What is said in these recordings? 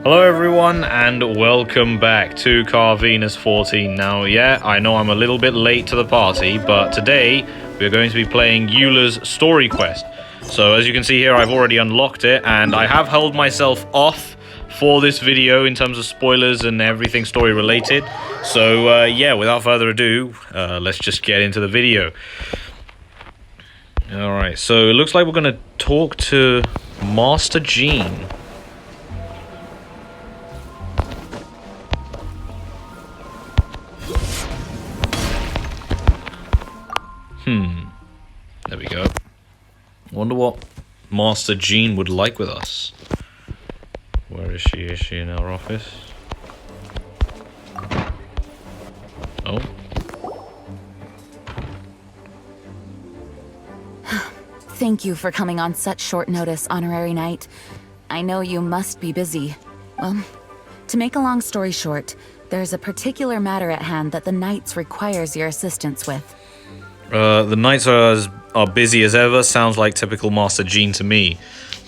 Hello everyone and welcome back to Car Venus 14. Now yeah, I know I'm a little bit late to the party, but today we're going to be playing Eula's story quest. So as you can see here, I've already unlocked it and I have held myself off for this video in terms of spoilers and everything story related. So yeah, without further ado, let's just get into the video. Alright, so it looks like we're going to talk to Master Jean. There we go. Wonder what Master Jean would like with us. Where is she? Is she in our office? Oh. Thank you for coming on such short notice, Honorary Knight. I know you must be busy. Well, to make a long story short, there's a particular matter at hand that the Knights requires your assistance with. The Knights are busy as ever. Sounds like typical Master Jean to me.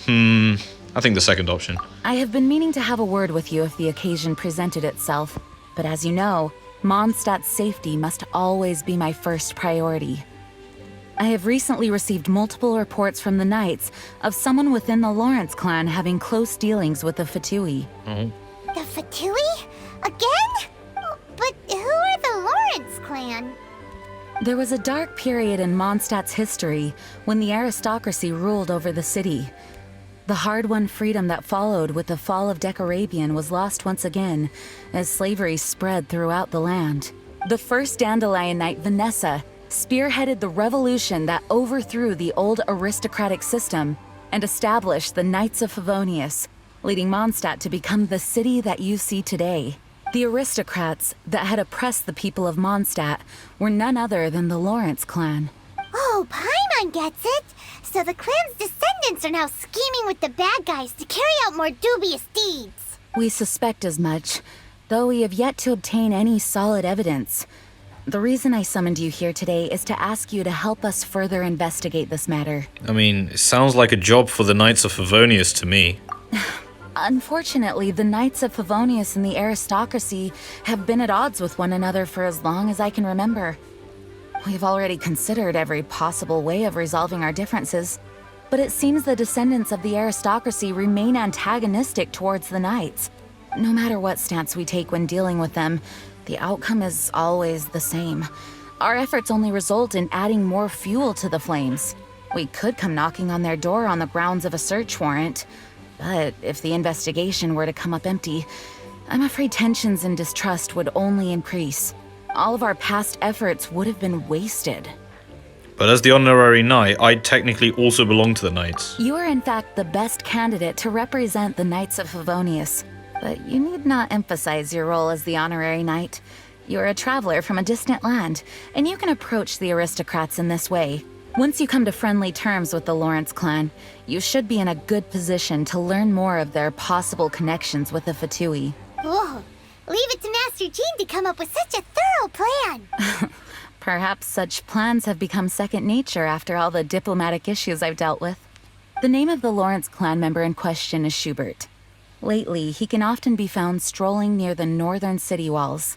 I think the second option. I have been meaning to have a word with you if the occasion presented itself, but as you know, Mondstadt's safety must always be my first priority. I have recently received multiple reports from the Knights of someone within the Lawrence clan having close dealings with the Fatui. Oh. The Fatui? Again? But who are the Lawrence clan? There was a dark period in Mondstadt's history when the aristocracy ruled over the city. The hard-won freedom that followed with the fall of Decarabian was lost once again, as slavery spread throughout the land. The first Dandelion Knight, Vanessa, spearheaded the revolution that overthrew the old aristocratic system and established the Knights of Favonius, leading Mondstadt to become the city that you see today. The aristocrats that had oppressed the people of Mondstadt were none other than the Lawrence clan. Oh, Paimon gets it! So the clan's descendants are now scheming with the bad guys to carry out more dubious deeds. We suspect as much, though we have yet to obtain any solid evidence. The reason I summoned you here today is to ask you to help us further investigate this matter. I mean, it sounds like a job for the Knights of Favonius to me. Unfortunately, the Knights of Favonius and the aristocracy have been at odds with one another for as long as I can remember. We've already considered every possible way of resolving our differences, but it seems the descendants of the aristocracy remain antagonistic towards the Knights. No matter what stance we take when dealing with them, the outcome is always the same. Our efforts only result in adding more fuel to the flames. We could come knocking on their door on the grounds of a search warrant, but if the investigation were to come up empty, I'm afraid tensions and distrust would only increase. All of our past efforts would have been wasted. But as the honorary knight, I technically also belong to the Knights. You are in fact the best candidate to represent the Knights of Favonius, but you need not emphasize your role as the honorary knight. You are a traveler from a distant land, and you can approach the aristocrats in this way. Once you come to friendly terms with the Lawrence clan, you should be in a good position to learn more of their possible connections with the Fatui. Whoa, leave it to Master Jean to come up with such a thorough plan. Perhaps such plans have become second nature after all the diplomatic issues I've dealt with. The name of the Lawrence clan member in question is Schubert. Lately, he can often be found strolling near the northern city walls.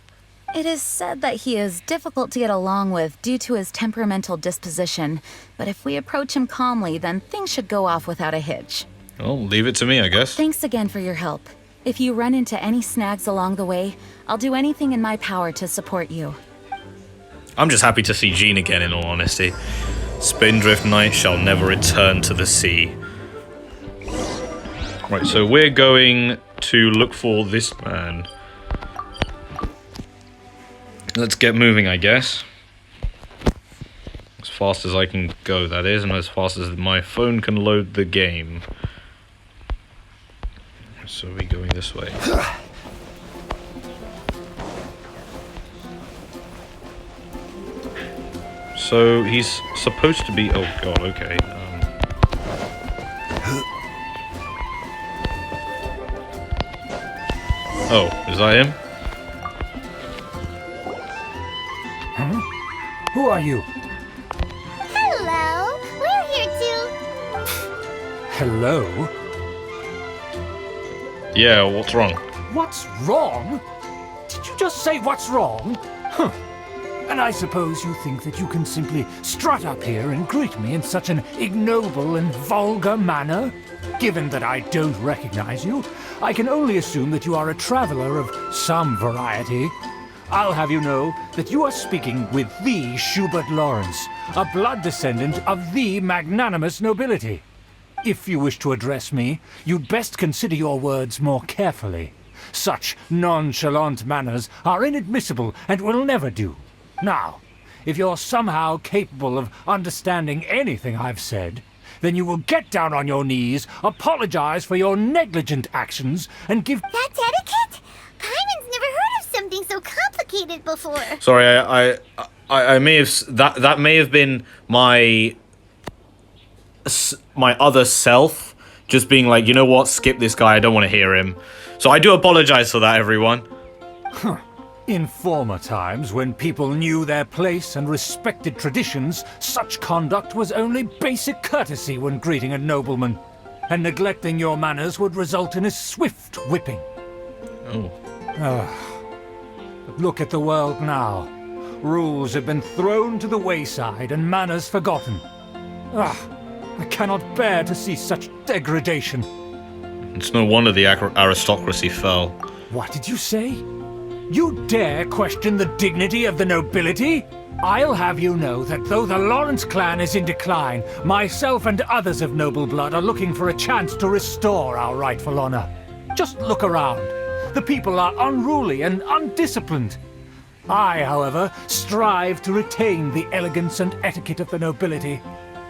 It is said that he is difficult to get along with due to his temperamental disposition, but if we approach him calmly, then things should go off without a hitch. Well, leave it to me, I guess. Thanks again for your help. If you run into any snags along the way, I'll do anything in my power to support you. I'm just happy to see Jean again, in all honesty. Spindrift Knight shall never return to the sea. Right, so we're going to look for this man. Let's get moving, I guess. As fast as I can go, that is, and as fast as my phone can load the game. So we're going this way. So he's supposed to be... Oh god, okay. Oh, is that him? Huh? Who are you? Hello, we're here to... Hello? Yeah, what's wrong? What's wrong? Did you just say what's wrong? Huh. And I suppose you think that you can simply strut up here and greet me in such an ignoble and vulgar manner? Given that I don't recognize you, I can only assume that you are a traveler of some variety. I'll have you know that you are speaking with the Schubert Lawrence, a blood descendant of the magnanimous nobility. If you wish to address me, you'd best consider your words more carefully. Such nonchalant manners are inadmissible and will never do. Now, if you're somehow capable of understanding anything I've said, then you will get down on your knees, apologize for your negligent actions, and give... That's etiquette? Paimon's never heard of something so complicated before. Sorry, I may have that may have been my other self just being like, you know what, skip this guy, I don't want to hear him. So I do apologize for that, everyone. In former times, when people knew their place and respected traditions, such conduct was only basic courtesy when greeting a nobleman. And neglecting your manners would result in a swift whipping. Oh. But look at the world now. Rules have been thrown to the wayside and manners forgotten. I cannot bear to see such degradation. It's no wonder the aristocracy fell. What did you say? You dare question the dignity of the nobility? I'll have you know that though the Lawrence clan is in decline, myself and others of noble blood are looking for a chance to restore our rightful honor. Just look around. The people are unruly and undisciplined. I, however, strive to retain the elegance and etiquette of the nobility.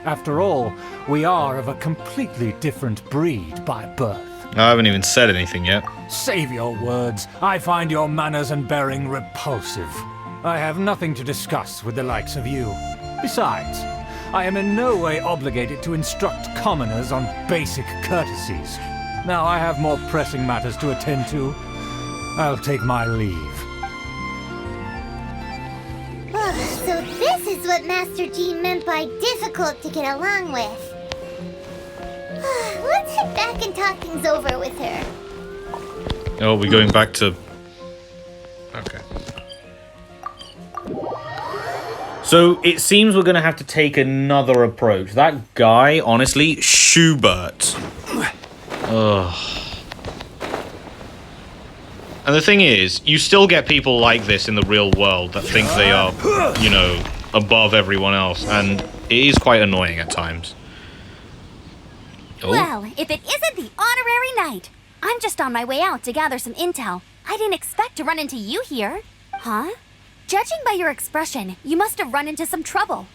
After all, we are of a completely different breed by birth. I haven't even said anything yet. Save your words. I find your manners and bearing repulsive. I have nothing to discuss with the likes of you. Besides, I am in no way obligated to instruct commoners on basic courtesies. Now I have more pressing matters to attend to. I'll take my leave. So this is what Master G meant by difficult to get along with. Let's head back and talk things over with her. Oh, we're going back to... Okay. So, it seems we're going to have to take another approach. That guy, honestly, Schubert. Ugh. And the thing is, you still get people like this in the real world that think they are, you know, above everyone else. And it is quite annoying at times. Oh. Well, if it isn't the honorary knight. I'm just on my way out to gather some intel. I didn't expect to run into you here. Huh? Judging by your expression, you must have run into some trouble.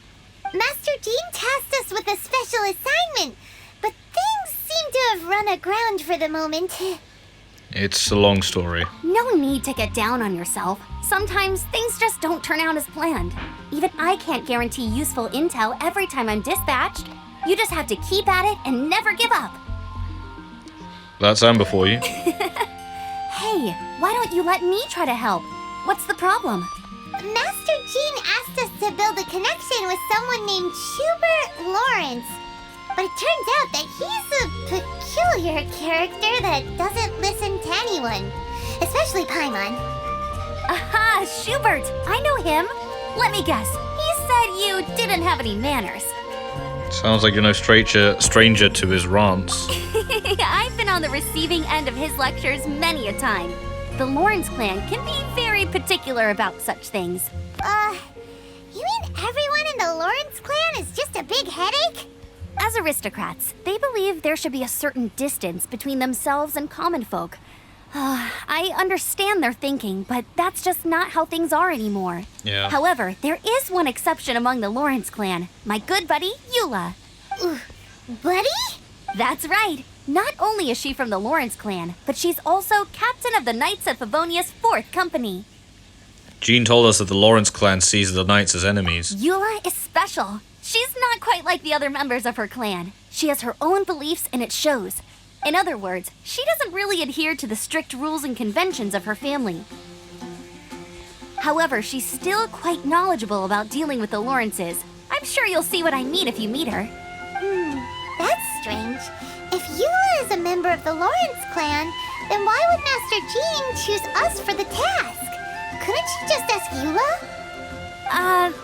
Master Jean tasked us with a special assignment, but things seem to have run aground for the moment. It's a long story. No need to get down on yourself. Sometimes things just don't turn out as planned. Even I can't guarantee useful intel every time I'm dispatched. You just have to keep at it and never give up. That's Amber for you. Hey, why don't you let me try to help? What's the problem? Master Jean asked us to build a connection with someone named Schubert Lawrence. But it turns out that he's a peculiar character that doesn't listen to anyone, especially Paimon. Aha, Schubert! I know him. Let me guess. He said you didn't have any manners. Sounds like you're no stranger to his rants. I've been on the receiving end of his lectures many a time. The Lawrence clan can be very particular about such things. You mean everyone in the Lawrence clan is just a big headache? As aristocrats, they believe there should be a certain distance between themselves and common folk. I understand their thinking, but that's just not how things are anymore. Yeah. However, there is one exception among the Lawrence clan, my good buddy, Eula. Buddy? That's right. Not only is she from the Lawrence clan, but she's also captain of the Knights of Favonia's 4th company. Jean told us that the Lawrence clan sees the knights as enemies. Eula is special. She's not quite like the other members of her clan. She has her own beliefs and it shows. In other words, she doesn't really adhere to the strict rules and conventions of her family. However, she's still quite knowledgeable about dealing with the Lawrences. I'm sure you'll see what I mean if you meet her. That's strange. If Eula Eula is a member of the Lawrence clan, then why would Master Jean choose us for the task? Couldn't she just ask Eula?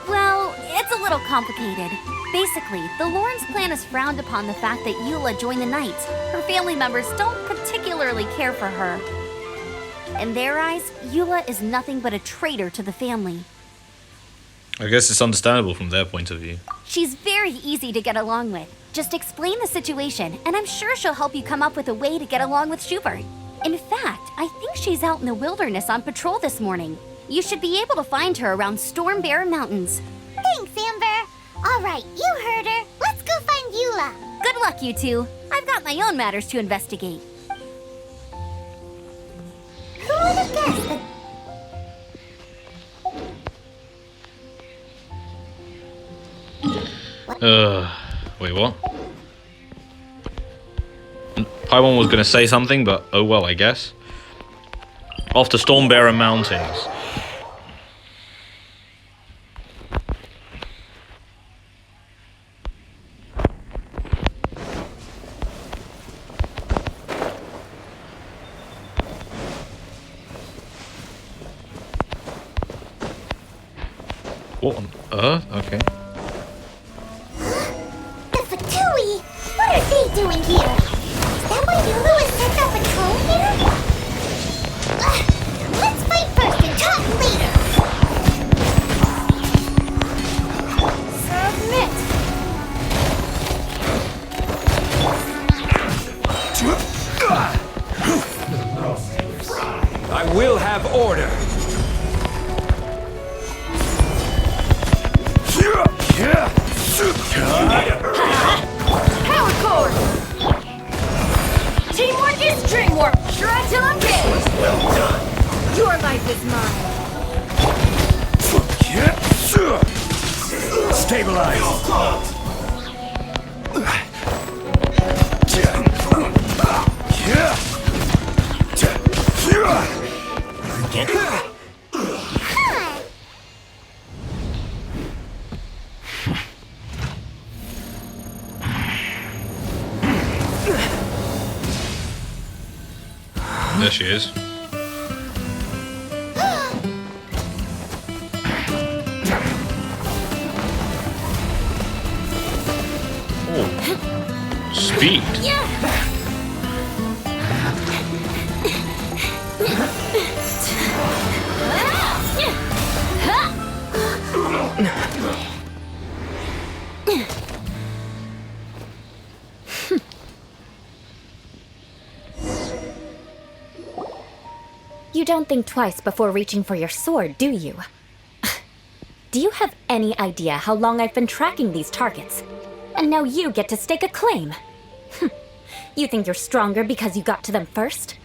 Well, it's a little complicated. Basically, the Lawrence clan has frowned upon the fact that Eula joined the Knights. Her family members don't particularly care for her. In their eyes, Eula is nothing but a traitor to the family. I guess it's understandable from their point of view. She's very easy to get along with. Just explain the situation, and I'm sure she'll help you come up with a way to get along with Schubert. In fact, I think she's out in the wilderness on patrol this morning. You should be able to find her around Storm Bear Mountains. Thanks, Amber. All right, you heard her. Let's go find Eula. Good luck, you two. I've got my own matters to investigate. Who would have guessed that... Wait, what? Paimon was gonna say something, but oh well, I guess. Off to Stormbearer Mountains. What on earth? Okay. The Fatui! What are they doing here? Is that why Eula was sent on patrol here? Let's fight first and talk later! Submit! I will have order. Power cord! Teamwork is dreamwork! Try till I'm dead! Well done! Your life is mine! Stabilize. There she is. Oh. Speed. You don't think twice before reaching for your sword, do you? Do you have any idea how long I've been tracking these targets? And now you get to stake a claim. You think you're stronger because you got to them first?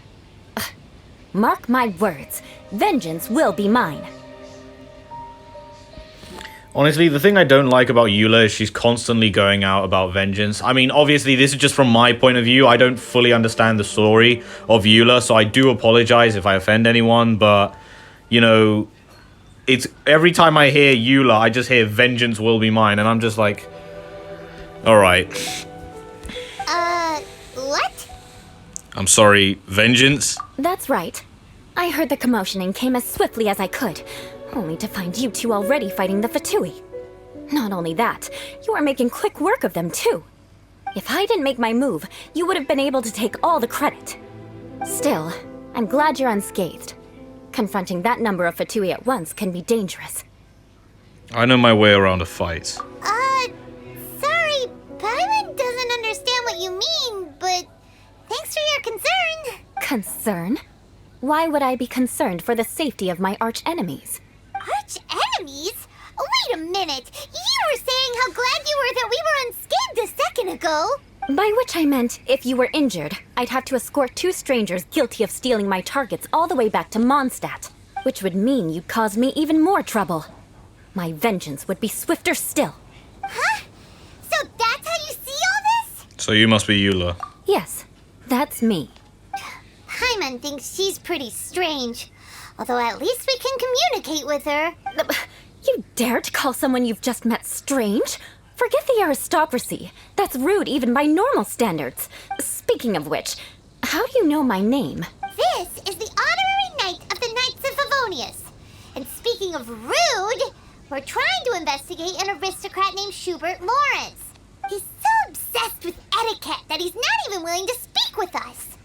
Mark my words, vengeance will be mine. Honestly, the thing I don't like about Eula is she's constantly going out about vengeance. I mean, obviously, this is just from my point of view. I don't fully understand the story of Eula, so I do apologize if I offend anyone, but, you know, it's every time I hear Eula, I just hear vengeance will be mine, and I'm just like, alright. What? I'm sorry, vengeance? That's right. I heard the commotion and came as swiftly as I could, only to find you two already fighting the Fatui. Not only that, you are making quick work of them too. If I didn't make my move, you would have been able to take all the credit. Still, I'm glad you're unscathed. Confronting that number of Fatui at once can be dangerous. I know my way around a fight. Sorry, Paimon doesn't understand what you mean, but thanks for your concern. Concern? Why would I be concerned for the safety of my arch-enemies? Arch-enemies? Wait a minute! You were saying how glad you were that we were unscathed a second ago! By which I meant, if you were injured, I'd have to escort two strangers guilty of stealing my targets all the way back to Mondstadt, which would mean you'd cause me even more trouble. My vengeance would be swifter still. Huh? So that's how you see all this? So you must be Eula. Yes, that's me. Paimon thinks she's pretty strange. Although at least we can communicate with her. You dare to call someone you've just met strange? Forget the aristocracy. That's rude even by normal standards. Speaking of which, how do you know my name? This is the honorary knight of the Knights of Favonius. And speaking of rude, we're trying to investigate an aristocrat named Schubert Lawrence. He's so obsessed with etiquette that he's not even willing to speak with us.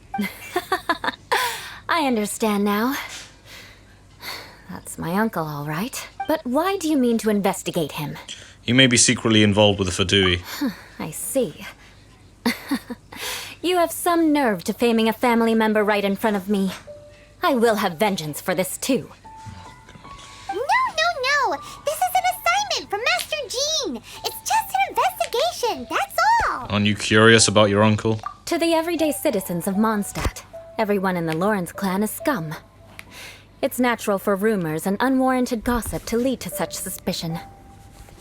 I understand now. That's my uncle, all right. But why do you mean to investigate him? You may be secretly involved with the Fadui. I see. You have some nerve to faming a family member right in front of me. I will have vengeance for this too. No. This is an assignment from Master Jean. It's just an investigation, that's all. Aren't you curious about your uncle? To the everyday citizens of Mondstadt, everyone in the Lawrence clan is scum. It's natural for rumors and unwarranted gossip to lead to such suspicion.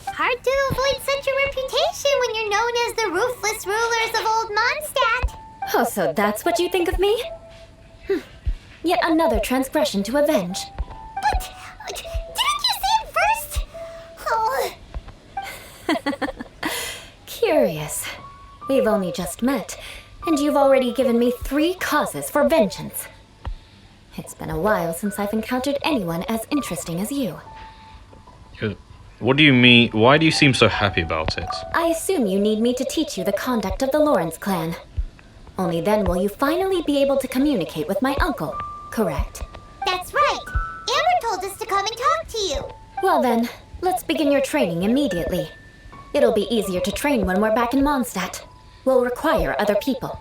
Hard to avoid such a reputation when you're known as the ruthless rulers of Old Mondstadt. Oh, so that's what you think of me? Yet another transgression to avenge. But, didn't you say it first? Oh. Curious. We've only just met, and you've already given me 3 causes for vengeance. It's been a while since I've encountered anyone as interesting as you. What do you mean? Why do you seem so happy about it? I assume you need me to teach you the conduct of the Lawrence clan. Only then will you finally be able to communicate with my uncle, correct? That's right. Amber told us to come and talk to you. Well then, let's begin your training immediately. It'll be easier to train when we're back in Mondstadt. We'll require other people.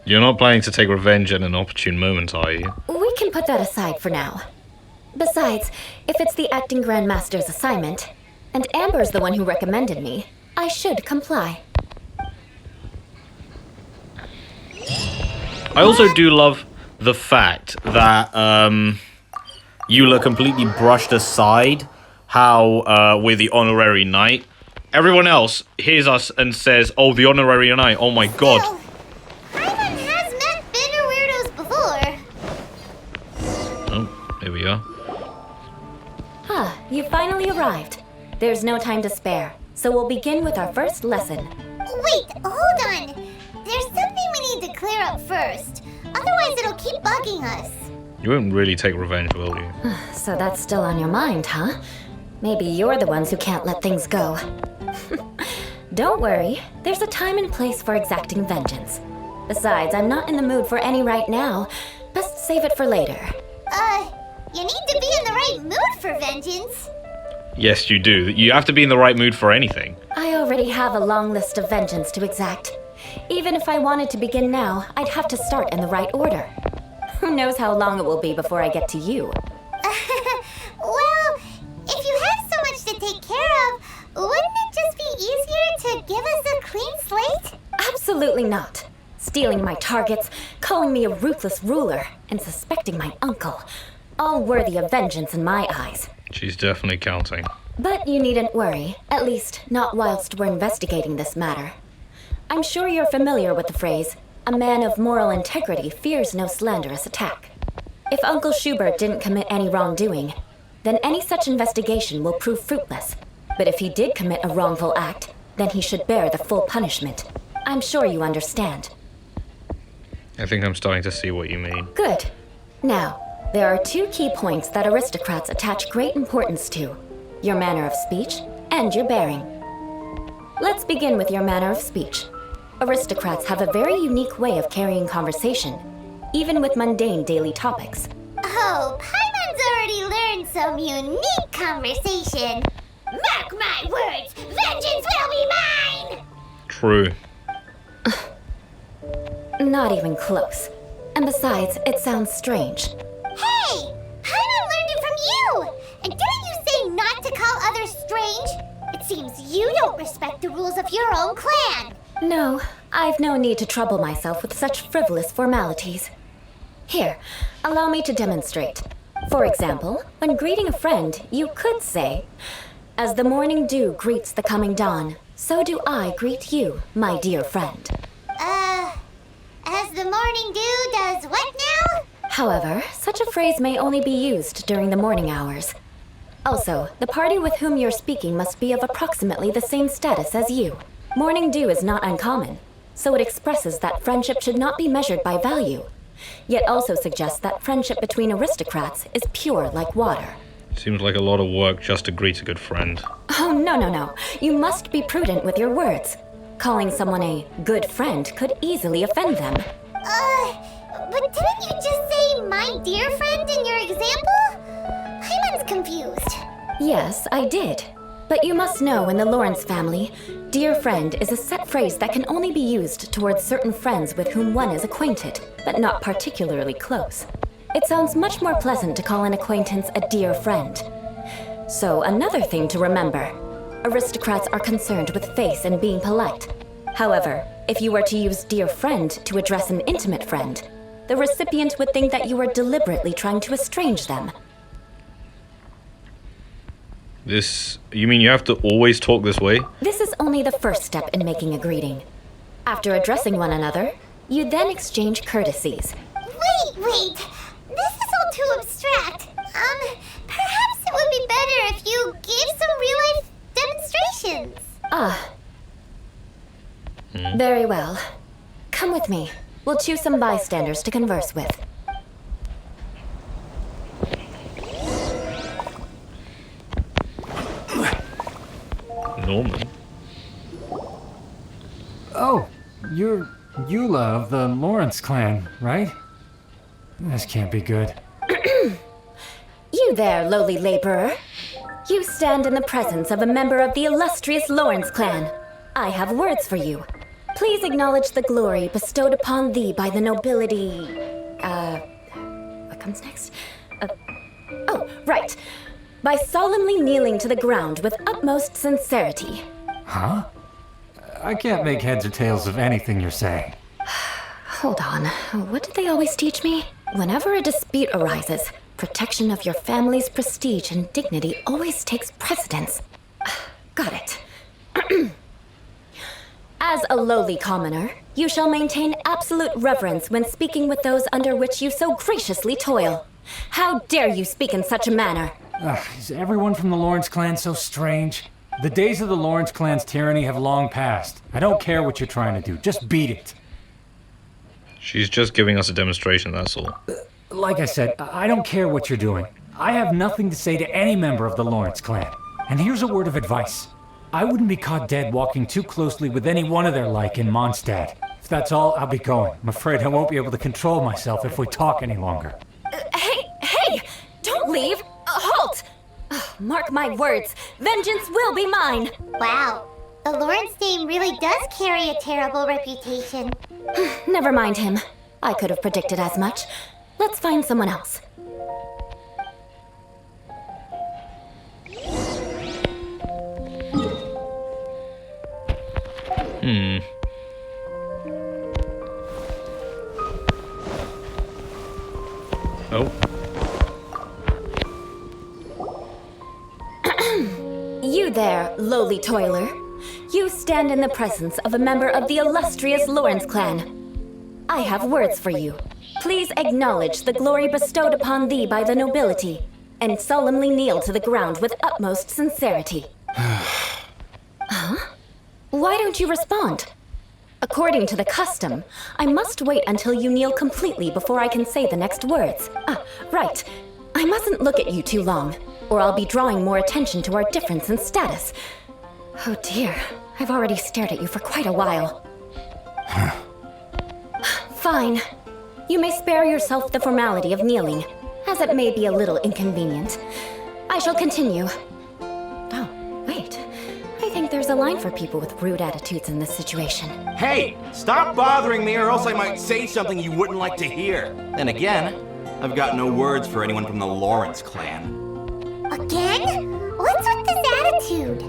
You're not planning to take revenge at an opportune moment, are you? We can put that aside for now. Besides, if it's the acting Grandmaster's assignment, and Amber's the one who recommended me, I should comply. I also do love the fact that Eula completely brushed aside how we're the honorary knight. Everyone else hears us and says, oh, the honorary knight, oh my god. Still, Paimon has met bitter weirdos before. Oh, here we are. Ah, you finally arrived. There's no time to spare, so we'll begin with our first lesson. Wait, hold on. There's something we need to clear up first. Otherwise it'll keep bugging us. You won't really take revenge, will you? So that's still on your mind, huh? Maybe you're the ones who can't let things go. Don't worry, there's a time and place for exacting vengeance. Besides, I'm not in the mood for any right now. Best save it for later. You need to be in the right mood for vengeance. Yes, you do. You have to be in the right mood for anything. I already have a long list of vengeance to exact. Even if I wanted to begin now, I'd have to start in the right order. Who knows how long it will be before I get to you? Well, if you have so much to take care of, wouldn't it just be easier to give us a clean slate? Absolutely not. Stealing my targets, calling me a ruthless ruler, and suspecting my uncle. All worthy of vengeance in my eyes. She's definitely counting. But you needn't worry, at least not whilst we're investigating this matter. I'm sure you're familiar with the phrase, a man of moral integrity fears no slanderous attack. If Uncle Schubert didn't commit any wrongdoing, then any such investigation will prove fruitless. But if he did commit a wrongful act, then he should bear the full punishment. I'm sure you understand. I think I'm starting to see what you mean. Good. Now, there are 2 key points that aristocrats attach great importance to. Your manner of speech and your bearing. Let's begin with your manner of speech. Aristocrats have a very unique way of carrying conversation, even with mundane daily topics. Oh, Paimon's already learned some unique conversation. Mark my words, vengeance will be mine! True. Not even close. And besides, it sounds strange. Hey! Paimon learned it from you! And didn't you say not to call others strange? It seems you don't respect the rules of your own clan. No, I've no need to trouble myself with such frivolous formalities. Here, allow me to demonstrate. For example, when greeting a friend, you could say, "As the morning dew greets the coming dawn, so do I greet you, my dear friend." As the morning dew does what now? However, such a phrase may only be used during the morning hours. Also, the party with whom you're speaking must be of approximately the same status as you. Morning dew is not uncommon, so it expresses that friendship should not be measured by value, yet also suggests that friendship between aristocrats is pure like water. Seems like a lot of work just to greet a good friend. Oh, no. You must be prudent with your words. Calling someone a good friend could easily offend them. But didn't you just say my dear friend in your example? Paimon's confused. Yes, I did. But you must know in the Lawrence family, dear friend is a set phrase that can only be used towards certain friends with whom one is acquainted, but not particularly close. It sounds much more pleasant to call an acquaintance a dear friend. So another thing to remember, aristocrats are concerned with face and being polite. However, if you were to use dear friend to address an intimate friend, the recipient would think that you are deliberately trying to estrange them. You mean you have to always talk this way? This is only the first step in making a greeting. After addressing one another, you then exchange courtesies. Wait. This is all too abstract. Perhaps it would be better if you gave some real-life demonstrations. Very well. Come with me. We'll choose some bystanders to converse with. Norman? Oh, you're Eula of the Lawrence clan, right? This can't be good. You there, lowly laborer. You stand in the presence of a member of the illustrious Lawrence clan. I have words for you. Please acknowledge the glory bestowed upon thee by the nobility... What comes next? Oh, right. By solemnly kneeling to the ground with utmost sincerity. Huh? I can't make heads or tails of anything you're saying. Hold on. What did they always teach me? Whenever a dispute arises, protection of your family's prestige and dignity always takes precedence. Got it. As a lowly commoner, you shall maintain absolute reverence when speaking with those under which you so graciously toil. How dare you speak in such a manner? Is everyone from the Lawrence clan so strange? The days of the Lawrence clan's tyranny have long passed. I don't care what you're trying to do, just beat it. She's just giving us a demonstration, that's all. Like I said, I don't care what you're doing. I have nothing to say to any member of the Lawrence clan. And here's a word of advice. I wouldn't be caught dead walking too closely with any one of their like in Mondstadt. If that's all, I'll be going. I'm afraid I won't be able to control myself if we talk any longer. Hey! Don't leave! Halt! Mark my words, vengeance will be mine! Wow, the Lawrence name really does carry a terrible reputation. Never mind him. I could have predicted as much. Let's find someone else. Oh. You there, lowly toiler. You stand in the presence of a member of the illustrious Lawrence clan. I have words for you. Please acknowledge the glory bestowed upon thee by the nobility, and solemnly kneel to the ground with utmost sincerity. Huh? Why don't you respond? According to the custom, I must wait until you kneel completely before I can say the next words. Right. I mustn't look at you too long, or I'll be drawing more attention to our difference in status. Oh dear, I've already stared at you for quite a while. Fine. You may spare yourself the formality of kneeling, as it may be a little inconvenient. I shall continue. Oh, wait. I think there's a line for people with rude attitudes in this situation. Hey, stop bothering me or else I might say something you wouldn't like to hear. Then again, I've got no words for anyone from the Lawrence clan. Again? What's with this attitude?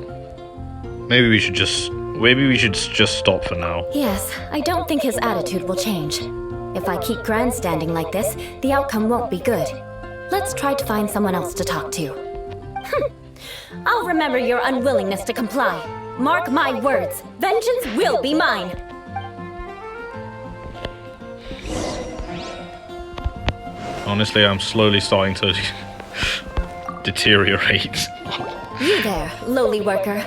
Maybe we should just stop for now. Yes, I don't think his attitude will change. If I keep grandstanding like this, the outcome won't be good. Let's try to find someone else to talk to. I'll remember your unwillingness to comply. Mark my words, vengeance will be mine. Honestly, I'm slowly starting to deteriorates. You there, lowly worker.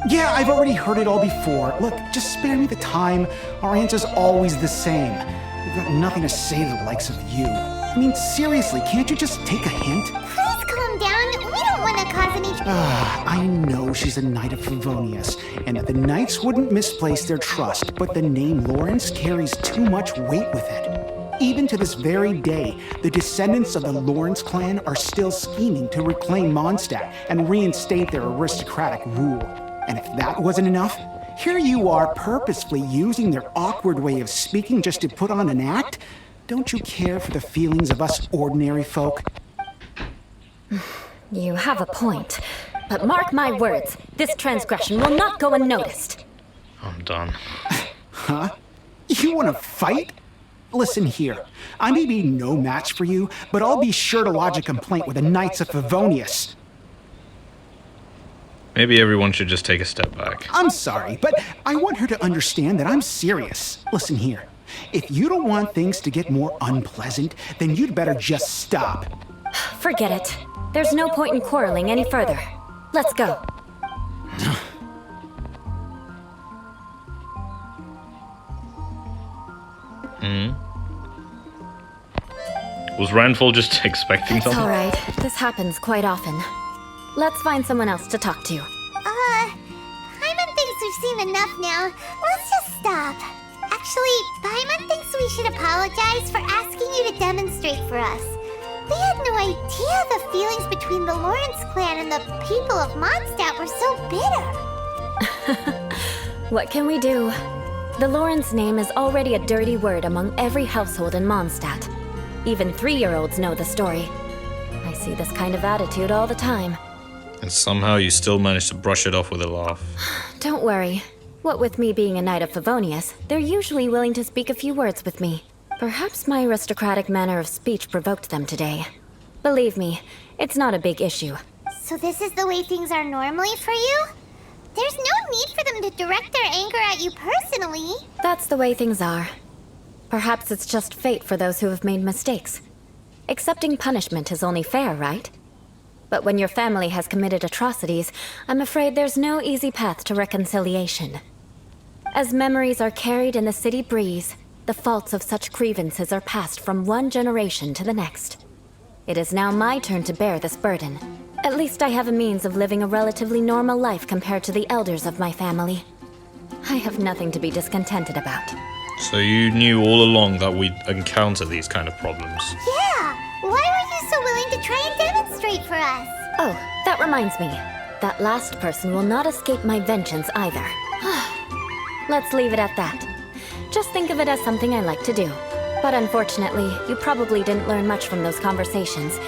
Yeah, I've already heard it all before. Look, just spare me the time. Our answer's always the same. We've got nothing to say to the likes of you. I mean, seriously, can't you just take a hint? Please calm down. We don't want to cause any... I know she's a Knight of Favonius, and that the Knights wouldn't misplace their trust, but the name Lawrence carries too much weight with it. Even to this very day, the descendants of the Lawrence clan are still scheming to reclaim Mondstadt and reinstate their aristocratic rule. And if that wasn't enough, here you are purposefully using their awkward way of speaking just to put on an act? Don't you care for the feelings of us ordinary folk? You have a point. But mark my words, this transgression will not go unnoticed. I'm done. Huh? You want to fight? Listen here, I may be no match for you, but I'll be sure to lodge a complaint with the Knights of Favonius. Maybe everyone should just take a step back. I'm sorry, but I want her to understand that I'm serious. Listen here, if you don't want things to get more unpleasant, then you'd better just stop. Forget it. There's no point in quarreling any further. Let's go. Was Ranful just expecting It's something? alright. This happens quite often. Let's find someone else to talk to. Paimon thinks we've seen enough now. Let's just stop. Actually, Paimon thinks we should apologize for asking you to demonstrate for us. We had no idea the feelings between the Lawrence clan and the people of Mondstadt were so bitter. What can we do? The Lawrence name is already a dirty word among every household in Mondstadt. Even 3-year-olds know the story. I see this kind of attitude all the time. And somehow you still managed to brush it off with a laugh. Don't worry. What with me being a Knight of Favonius, they're usually willing to speak a few words with me. Perhaps my aristocratic manner of speech provoked them today. Believe me, it's not a big issue. So this is the way things are normally for you? There's no need for them to direct their anger at you personally. That's the way things are. Perhaps it's just fate for those who have made mistakes. Accepting punishment is only fair, right? But when your family has committed atrocities, I'm afraid there's no easy path to reconciliation. As memories are carried in the city breeze, the faults of such grievances are passed from one generation to the next. It is now my turn to bear this burden. At least I have a means of living a relatively normal life compared to the elders of my family. I have nothing to be discontented about. So you knew all along that we'd encounter these kind of problems. Yeah, why were you so willing to try and demonstrate for us? Oh, that reminds me. That last person will not escape my vengeance either. Let's leave it at that. Just think of it as something I like to do. But unfortunately, you probably didn't learn much from those conversations.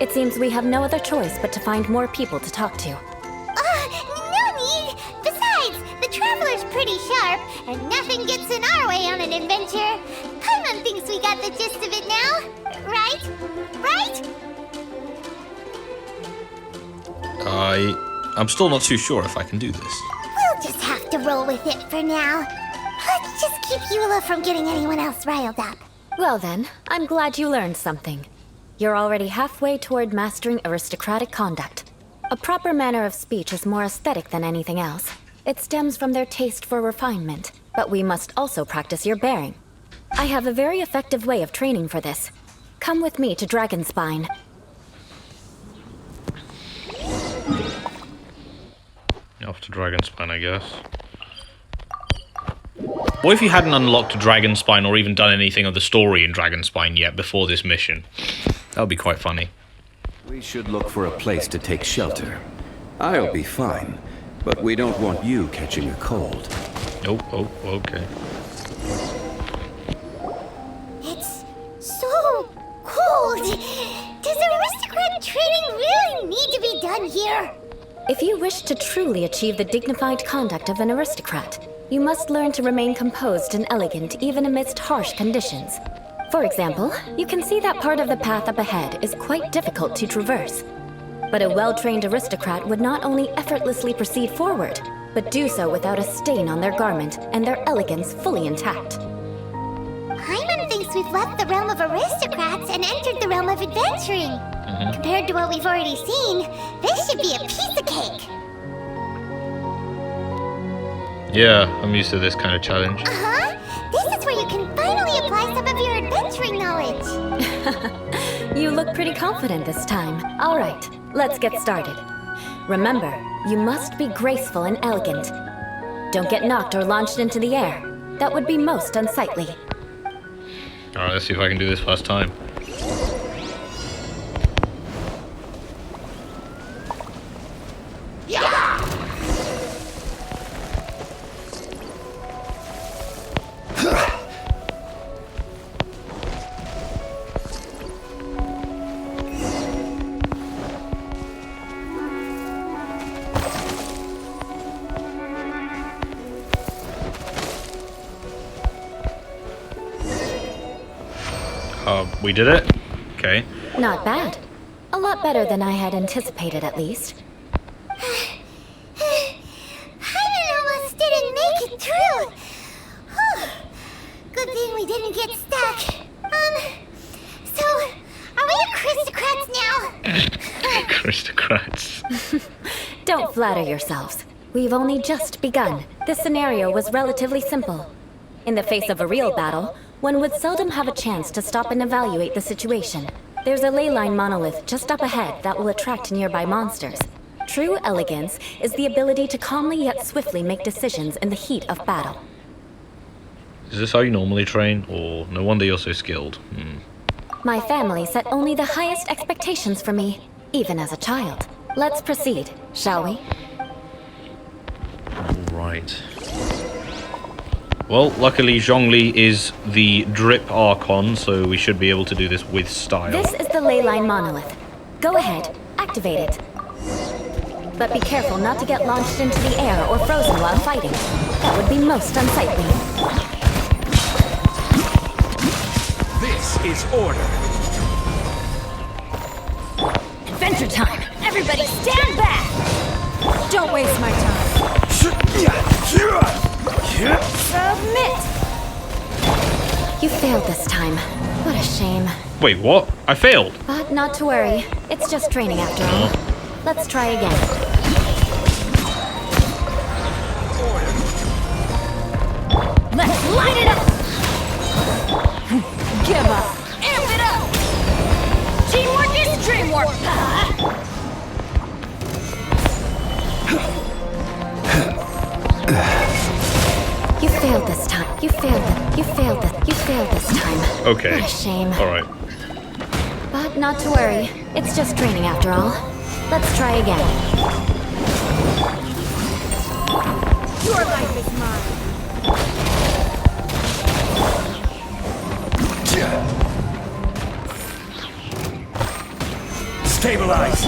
It seems we have no other choice but to find more people to talk to. No need! Besides, the Traveler's pretty sharp, and nothing gets in our way on an adventure. Paimon thinks we got the gist of it now. Right? Right? I'm still not too sure if I can do this. We'll just have to roll with it for now. Let's just keep Eula from getting anyone else riled up. Well then, I'm glad you learned something. You're already halfway toward mastering aristocratic conduct. A proper manner of speech is more aesthetic than anything else. It stems from their taste for refinement, but we must also practice your bearing. I have a very effective way of training for this. Come with me to Dragonspine. Off to Dragonspine, I guess. What if you hadn't unlocked Dragonspine or even done anything of the story in Dragonspine yet before this mission? That would be quite funny. We should look for a place to take shelter. I'll be fine, but we don't want you catching a cold. Oh, okay. It's so cold. Does aristocrat training really need to be done here? If you wish to truly achieve the dignified conduct of an aristocrat, you must learn to remain composed and elegant even amidst harsh conditions. For example, you can see that part of the path up ahead is quite difficult to traverse. But a well-trained aristocrat would not only effortlessly proceed forward, but do so without a stain on their garment and their elegance fully intact. Paimon thinks we've left the realm of aristocrats and entered the realm of adventuring. Compared to what we've already seen, this should be a piece of cake. Yeah, I'm used to this kind of challenge. Uh-huh. This is where you can finally apply some of your adventuring knowledge. You look pretty confident this time. All right, let's get started. Remember, you must be graceful and elegant. Don't get knocked or launched into the air. That would be most unsightly. Alright, let's see if I can do this first time. We did it? Okay. Not bad. A lot better than I had anticipated, at least. Paimon almost didn't make it through. Whew. Good thing we didn't get stuck. So, are we aristocrats now? Aristocrats. Don't flatter yourselves. We've only just begun. This scenario was relatively simple. In the face of a real battle, one would seldom have a chance to stop and evaluate the situation. There's a ley line monolith just up ahead that will attract nearby monsters. True elegance is the ability to calmly yet swiftly make decisions in the heat of battle. Is this how you normally train? Or no wonder you're so skilled? My family set only the highest expectations for me, even as a child. Let's proceed, shall we? Alright. Well, luckily Zhongli is the drip Archon, so we should be able to do this with style. This is the ley line monolith. Go ahead, activate it. But be careful not to get launched into the air or frozen while fighting. That would be most unsightly. This is order. Adventure time! Everybody stand back! Don't waste my time. Submit! You failed this time. What a shame. Wait, what? I failed? But not to worry. It's just training after all. Let's try again. Let's light it up! Give up! Amp it up! Teamwork is dreamwork! You failed this time. You failed it. You failed it. You failed this time. Okay. What a shame. Alright. But not to worry. It's just training after all. Let's try again. Your life is mine. Stabilize.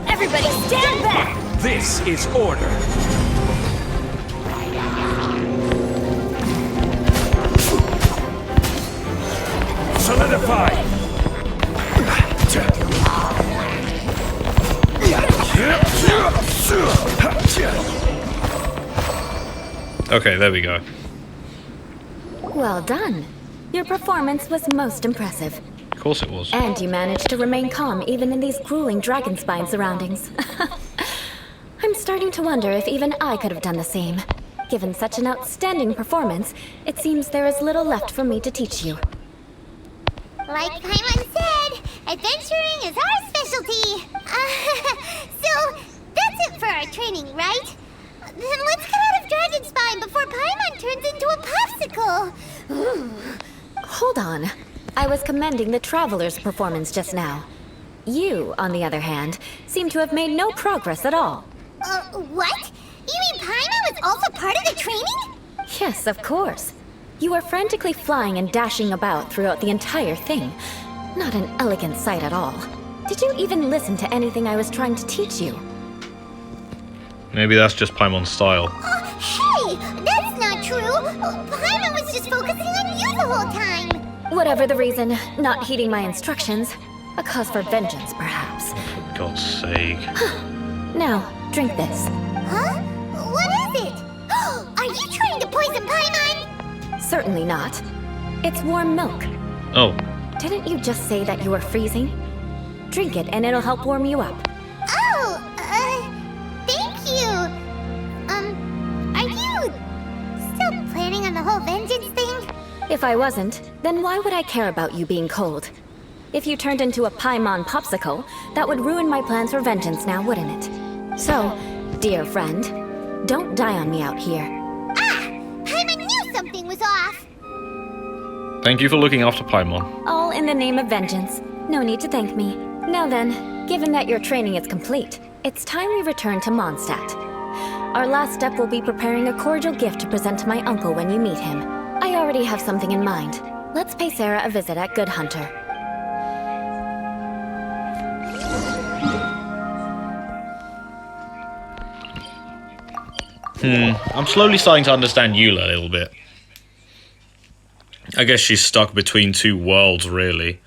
Everybody stand back! This is order. Solidify. Okay, there we go. Well done. Your performance was most impressive. Of course it was. And you managed to remain calm even in these grueling dragonspine surroundings. I'm starting to wonder if even I could have done the same. Given such an outstanding performance, it seems there is little left for me to teach you. Like Paimon said, adventuring is our specialty. So, that's it for our training, right? Then let's get out of Dragonspine before Paimon turns into a popsicle. Hold on. I was commending the Traveler's performance just now. You, on the other hand, seem to have made no progress at all. What? You mean Paimon was also part of the training? Yes, of course. You were frantically flying and dashing about throughout the entire thing. Not an elegant sight at all. Did you even listen to anything I was trying to teach you? Maybe that's just Paimon's style. Hey! That's not true! Paimon was just focusing on you the whole time! Whatever the reason, not heeding my instructions. A cause for vengeance, perhaps. For God's sake. Now, drink this. Huh? What is it? Are you trying to poison Paimon? Certainly not. It's warm milk. Oh, Didn't you just say that you were freezing? Drink it and it'll help warm you up. Oh, thank you. Are you still planning on the whole vengeance thing? If I wasn't, then why would I care about you being cold? If you turned into a Paimon popsicle, that would ruin my plans for vengeance now, wouldn't it? So, dear friend, don't die on me out here. Ah! Paimon knew something was off! Thank you for looking after Paimon. All in the name of vengeance. No need to thank me. Now then, given that your training is complete, it's time we return to Mondstadt. Our last step will be preparing a cordial gift to present to my uncle when you meet him. I already have something in mind. Let's pay Sarah a visit at Good Hunter. I'm slowly starting to understand Eula a little bit. I guess she's stuck between two worlds, really.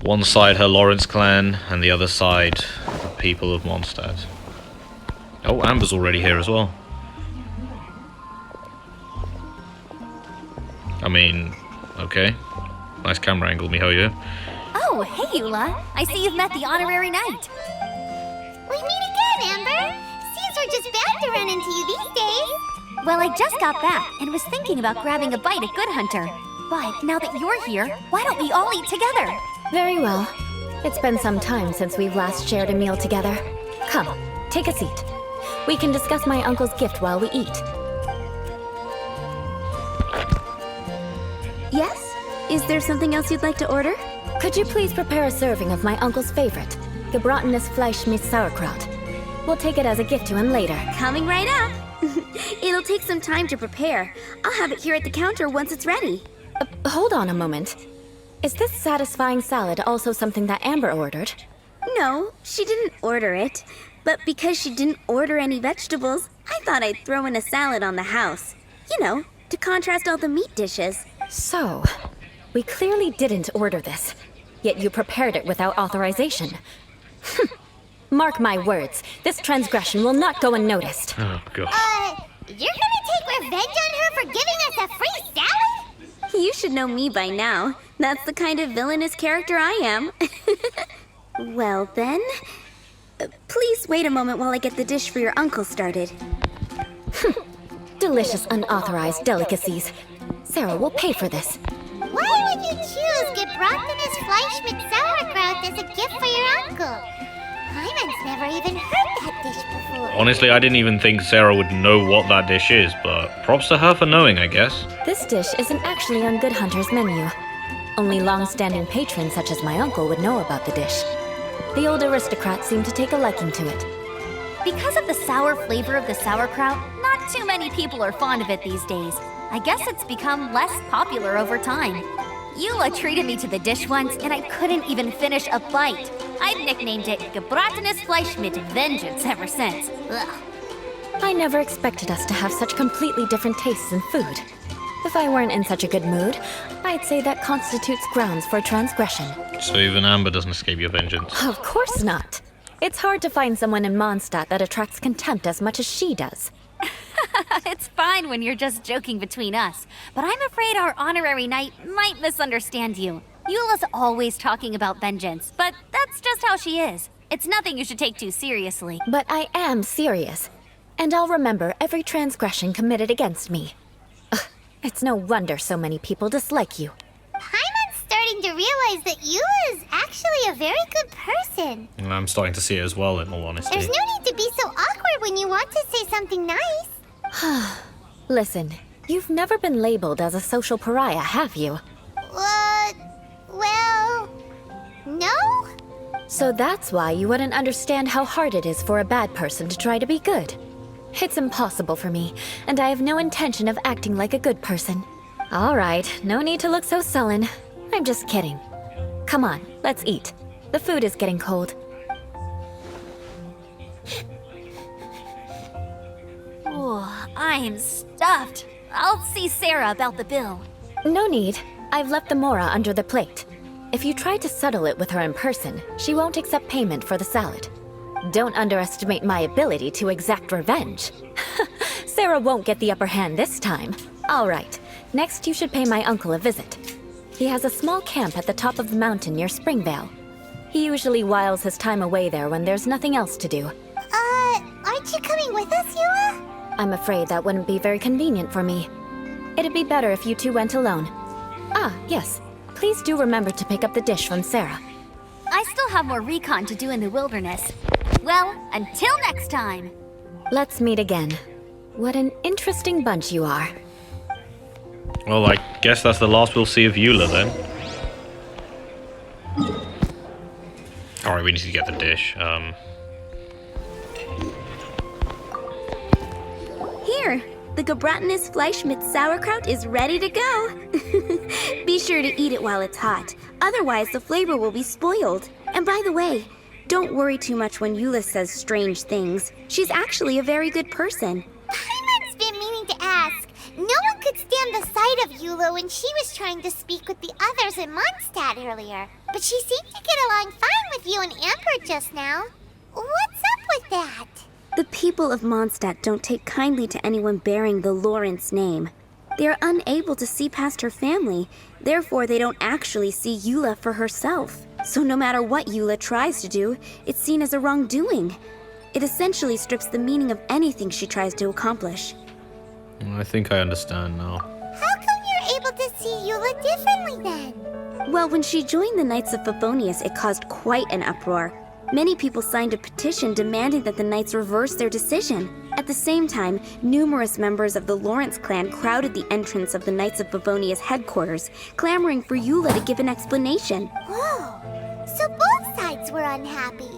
One side her Lawrence clan, and the other side the people of Mondstadt. Oh, Amber's already here as well. I mean, okay. Nice camera angle, miHoYo. Oh, hey, Eula. I see you've met the honorary knight. We meet again, Amber! Seems we're just bound to run into you these days. Well, I just got back and was thinking about grabbing a bite at Good Hunter. But now that you're here, why don't we all eat together? Very well. It's been some time since we've last shared a meal together. Come, take a seat. We can discuss my uncle's gift while we eat. Yes? Is there something else you'd like to order? Could you please prepare a serving of my uncle's favorite, gebratenes Fleisch mit Sauerkraut? We'll take it as a gift to him later. Coming right up. It'll take some time to prepare. I'll have it here at the counter once it's ready. Hold on a moment. Is this satisfying salad also something that Amber ordered? No, she didn't order it. But because she didn't order any vegetables, I thought I'd throw in a salad on the house. You know, to contrast all the meat dishes. So, we clearly didn't order this, yet you prepared it without authorization. Mark my words, this transgression will not go unnoticed. Oh, God. You're gonna take revenge on her for giving us a free salad? You should know me by now. That's the kind of villainous character I am. Well then, please wait a moment while I get the dish for your uncle started. Delicious unauthorized delicacies. Sarah will pay for this. Why would you choose gebratenes Fleisch mit Sauerkraut as a gift for your uncle? Paimon's never even heard that dish before. Honestly, I didn't even think Sarah would know what that dish is, but props to her for knowing, I guess. This dish isn't actually on Good Hunter's menu. Only long-standing patrons such as my uncle would know about the dish. The old aristocrats seem to take a liking to it. Because of the sour flavor of the sauerkraut, not too many people are fond of it these days. I guess it's become less popular over time. Eula treated me to the dish once, and I couldn't even finish a bite. I've nicknamed it gebratenes Fleisch mit Vengeance ever since. Ugh. I never expected us to have such completely different tastes in food. If I weren't in such a good mood, I'd say that constitutes grounds for transgression. So even Amber doesn't escape your vengeance. Of course not. It's hard to find someone in Mondstadt that attracts contempt as much as she does. It's fine when you're just joking between us, but I'm afraid our honorary knight might misunderstand you. Eula's always talking about vengeance, but that's just how she is. It's nothing you should take too seriously. But I am serious, and I'll remember every transgression committed against me. Ugh, it's no wonder so many people dislike you. Paimon's starting to realize that Eula is actually a very good person. And I'm starting to see it as well, in all honesty. There's no need to be so awkward when you want to say something nice. Listen, you've never been labeled as a social pariah, have you? Well, no? So that's why you wouldn't understand how hard it is for a bad person to try to be good. It's impossible for me, and I have no intention of acting like a good person. All right, no need to look so sullen. I'm just kidding. Come on, let's eat. The food is getting cold. Oh, I'm stuffed. I'll see Sarah about the bill. No need. I've left the mora under the plate. If you try to settle it with her in person, she won't accept payment for the salad. Don't underestimate my ability to exact revenge. Sarah won't get the upper hand this time. All right, next you should pay my uncle a visit. He has a small camp at the top of the mountain near Springvale. He usually whiles his time away there when there's nothing else to do. Aren't you coming with us, Eula? I'm afraid that wouldn't be very convenient for me. It'd be better if you two went alone. Ah, yes. Please do remember to pick up the dish from Sarah. I still have more recon to do in the wilderness. Well, until next time! Let's meet again. What an interesting bunch you are. Well, I guess that's the last we'll see of Eula then. Alright, we need to get the dish. Here, the Gebratinus Fleischmitz sauerkraut is ready to go. Be sure to eat it while it's hot, otherwise the flavor will be spoiled. And by the way, don't worry too much when Eula says strange things. She's actually a very good person. Paimon's been meaning to ask. No one could stand the sight of Eula when she was trying to speak with the others in Mondstadt earlier. But she seemed to get along fine with you and Amber just now. What's up with that? The people of Mondstadt don't take kindly to anyone bearing the Lawrence name. They are unable to see past her family, therefore they don't actually see Eula for herself. So no matter what Eula tries to do, it's seen as a wrongdoing. It essentially strips the meaning of anything she tries to accomplish. I think I understand now. How come you're able to see Eula differently then? Well, when she joined the Knights of Favonius, it caused quite an uproar. Many people signed a petition demanding that the Knights reverse their decision. At the same time, numerous members of the Lawrence clan crowded the entrance of the Knights of Favonius headquarters, clamoring for Eula to give an explanation. Whoa, so both sides were unhappy.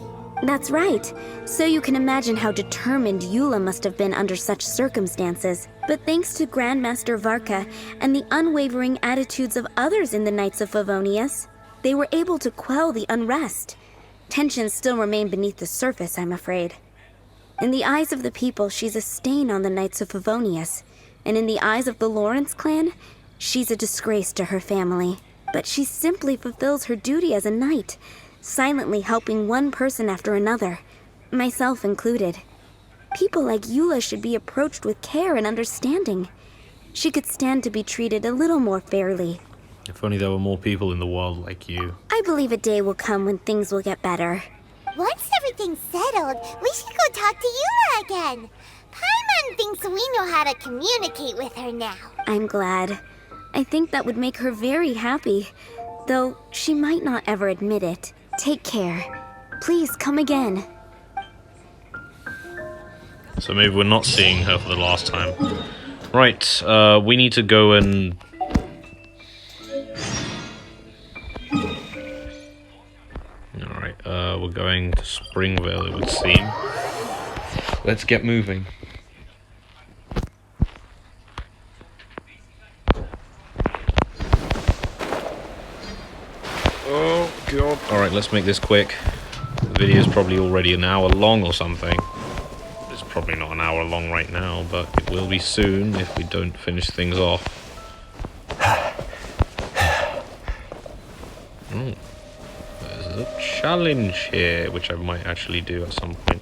That's right. So you can imagine how determined Eula must have been under such circumstances. But thanks to Grandmaster Varka and the unwavering attitudes of others in the Knights of Favonius, they were able to quell the unrest. Tensions still remain beneath the surface, I'm afraid. In the eyes of the people, she's a stain on the Knights of Favonius. And in the eyes of the Lawrence clan, she's a disgrace to her family. But she simply fulfills her duty as a knight, silently helping one person after another, myself included. People like Eula should be approached with care and understanding. She could stand to be treated a little more fairly. If only there were more people in the world like you. I believe a day will come when things will get better. Once everything's settled, we should go talk to Eula again. Paimon thinks we know how to communicate with her now. I'm glad. I think that would make her very happy, though she might not ever admit it. Take care. Please come again. So maybe we're not seeing her for the last time. Right, we need to go and... Alright, we're going to Springvale, it would seem. Let's get moving. Oh, God. Alright, let's make this quick. The video's probably already an hour long or something. It's probably not an hour long right now, but it will be soon if we don't finish things off. Oh, there's a challenge here, which I might actually do at some point.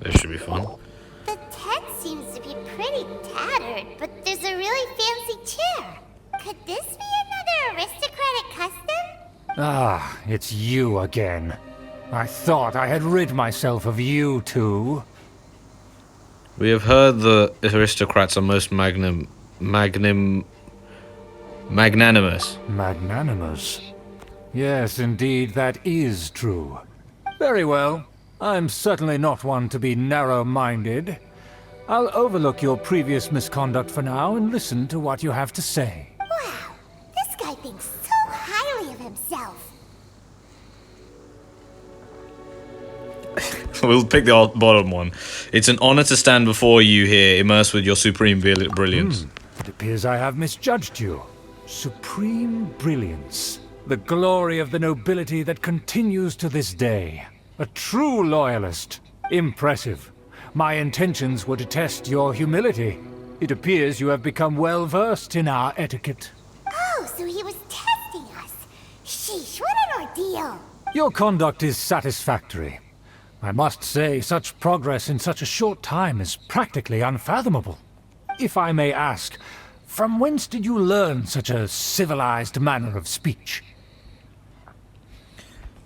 This should be fun. The tent seems to be pretty tattered, but there's a really fancy chair. Could this be another aristocratic custom? Ah, it's you again. I thought I had rid myself of you two. We have heard the aristocrats are most magnanimous. Magnanimous? Yes, indeed, that is true. Very well. I'm certainly not one to be narrow-minded. I'll overlook your previous misconduct for now and listen to what you have to say. Wow, this guy thinks so highly of himself. We'll pick the bottom one. It's an honor to stand before you here, immersed with your supreme brilliance. It appears I have misjudged you. Supreme brilliance. The glory of the nobility that continues to this day. A true loyalist. Impressive. My intentions were to test your humility. It appears you have become well versed in our etiquette. Oh, so he was testing us. Sheesh, what an ordeal. Your conduct is satisfactory. I must say, such progress in such a short time is practically unfathomable. If I may ask, From whence did you learn such a civilized manner of speech?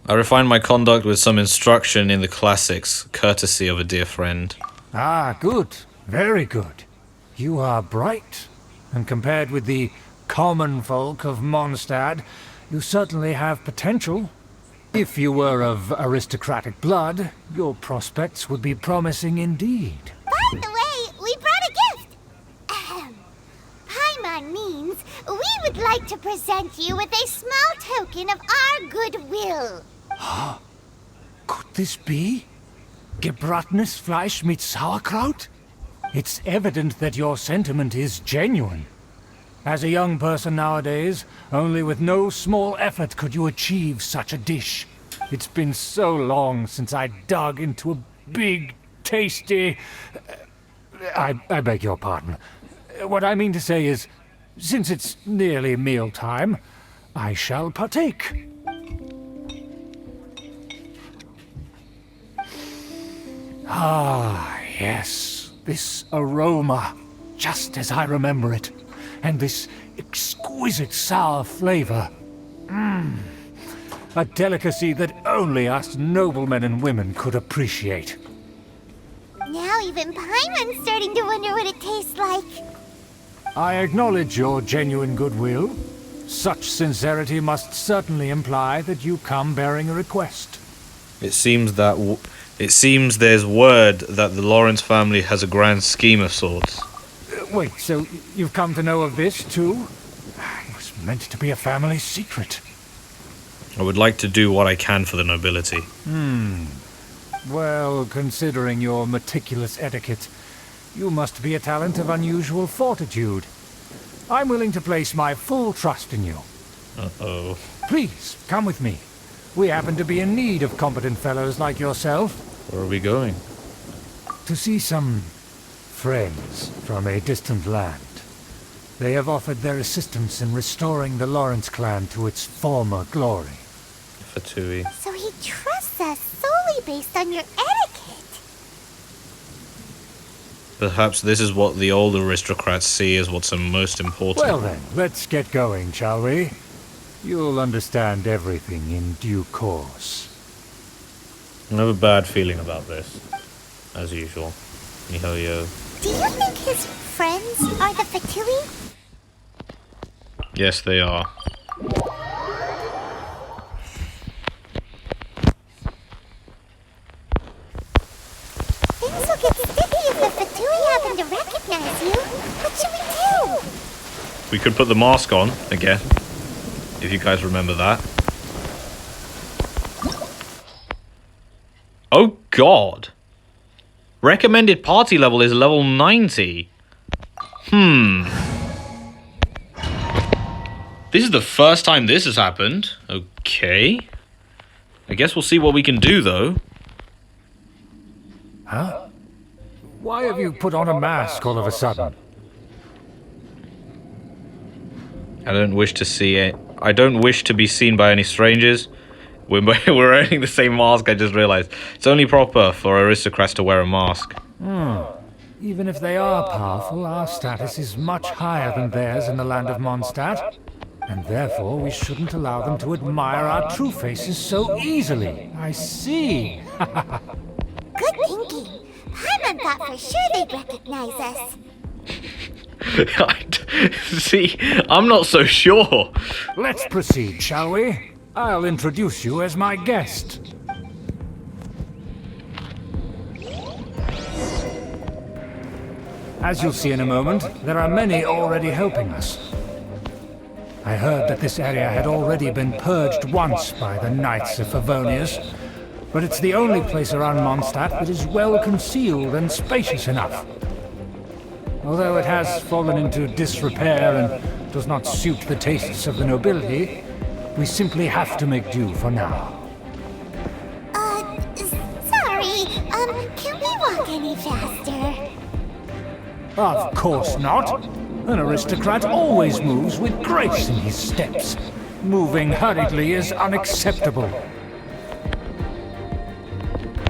I refined my conduct with some instruction in the classics, courtesy of a dear friend. Ah, good. Very good. You are bright, and compared with the common folk of Mondstadt, you certainly have potential. If you were of aristocratic blood, your prospects would be promising indeed. By the way, we brought a gift! Paimon means we would like to present you with a small token of our goodwill. Could this be? Gebratnes Fleisch mit Sauerkraut? It's evident that your sentiment is genuine. As a young person nowadays, only with no small effort could you achieve such a dish. It's been so long since I dug into a big, tasty... I beg your pardon. What I mean to say is, since it's nearly mealtime, I shall partake. Ah, yes, this aroma, just as I remember it, and this exquisite sour flavor. A delicacy that only us noblemen and women could appreciate. Now even Paimon's starting to wonder what it tastes like. I acknowledge your genuine goodwill. Such sincerity must certainly imply that you come bearing a request. It seems there's word that the Lawrence family has a grand scheme of sorts. Wait, so you've come to know of this, too? It was meant to be a family secret. I would like to do what I can for the nobility. Well, considering your meticulous etiquette, you must be a talent of unusual fortitude. I'm willing to place my full trust in you. Uh-oh. Please, come with me. We happen to be in need of competent fellows like yourself. Where are we going? To see some friends from a distant land. They have offered their assistance in restoring the Lawrence clan to its former glory. Fatui. So he trusts us solely based on your etiquette. Perhaps this is what the old aristocrats see as what's most important. Well then, let's get going, shall we? You'll understand everything in due course. I have a bad feeling about this, as usual. Yo. Do you think his friends are the Fatui? Yes, they are. Things will get sticky if the Fatui happen to recognize you. What should we do? We could put the mask on again, if you guys remember that. Oh god! Recommended party level is level 90. This is the first time this has happened. Okay. I guess we'll see what we can do, though. Huh? Why have you put on a mask all of a sudden? I don't wish to see it. I don't wish to be seen by any strangers. We're wearing the same mask, I just realized. It's only proper for aristocrats to wear a mask. Even if they are powerful, our status is much higher than theirs in the land of Mondstadt. And therefore, we shouldn't allow them to admire our true faces so easily. I see. Good thinking. Paimon thought for sure they'd recognize us. See, I'm not so sure. Let's proceed, shall we? I'll introduce you as my guest. As you'll see in a moment, there are many already helping us. I heard that this area had already been purged once by the Knights of Favonius, but it's the only place around Mondstadt that is well concealed and spacious enough. Although it has fallen into disrepair and does not suit the tastes of the nobility, we simply have to make do for now. Sorry, can we walk any faster? Of course not. An aristocrat always moves with grace in his steps. Moving hurriedly is unacceptable.